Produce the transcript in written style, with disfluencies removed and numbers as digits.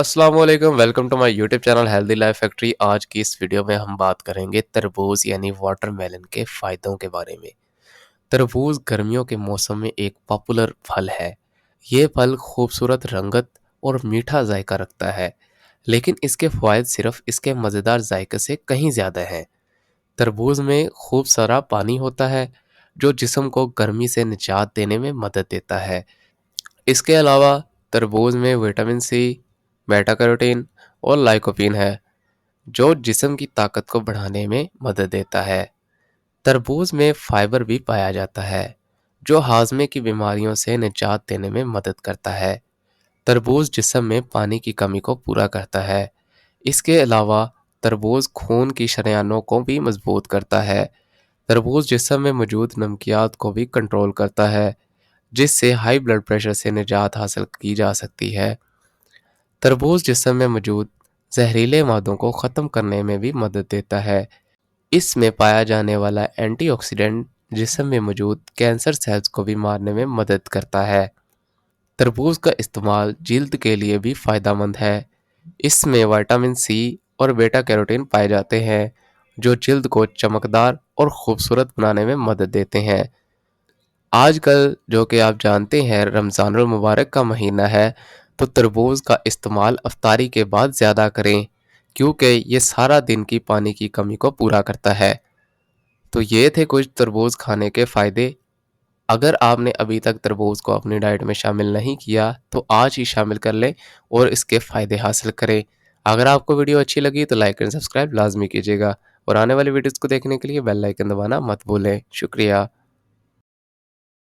अस्सलाम वालेकुम, welcome to my YouTube channel healthy life factory. आज की इस वीडियो में हम बात करेंगे तरबूज यानी वाटरमेलन के फ़ायदों के बारे में। तरबूज गर्मियों के मौसम में एक पॉपुलर फल है। ये फल खूबसूरत रंगत और मीठा जायका रखता है, लेकिन इसके फ़वाद सिर्फ इसके मज़ेदार जायके से कहीं ज़्यादा हैं। तरबूज में खूब सारा पानी होता है, जो जिस्म को गर्मी से निजात देने में मदद देता है। इसके अलावा तरबूज में विटामिन सी, बेटा कैरोटीन और लाइकोपीन है, जो जिस्म की ताकत को बढ़ाने में मदद देता है। तरबूज में फाइबर भी पाया जाता है, जो हाजमे की बीमारियों से निजात देने में मदद करता है। तरबूज जिस्म में पानी की कमी को पूरा करता है। इसके अलावा तरबूज खून की शरेयानों को भी मजबूत करता है। तरबूज जिस्म में मौजूद नमकियात को भी कंट्रोल करता है, जिससे हाई ब्लड प्रेशर से निजात हासिल की जा सकती है। तरबूज जिस्म में मौजूद जहरीले मादों को ख़त्म करने में भी मदद देता है। इसमें पाया जाने वाला एंटीऑक्सीडेंट जिस्म में मौजूद कैंसर सेल्स को भी मारने में मदद करता है। तरबूज का इस्तेमाल जिल्द के लिए भी फ़ायदेमंद है। इसमें विटामिन सी और बेटा कैरोटीन पाए जाते हैं, जो जिल्द को चमकदार और खूबसूरत बनाने में मदद देते हैं। आजकल जो कि आप जानते हैं रमज़ानुल मुबारक का महीना है, तो तरबूज का इस्तेमाल अफ्तारी के बाद ज़्यादा करें, क्योंकि ये सारा दिन की पानी की कमी को पूरा करता है। तो ये थे कुछ तरबूज खाने के फ़ायदे। अगर आपने अभी तक तरबूज को अपनी डाइट में शामिल नहीं किया, तो आज ही शामिल कर लें और इसके फ़ायदे हासिल करें। अगर आपको वीडियो अच्छी लगी तो लाइक एंड सब्सक्राइब लाजमी कीजिएगा और आने वाली वीडियोज़ को देखने के लिए बेल आइकन दबाना मत भूलें। शुक्रिया।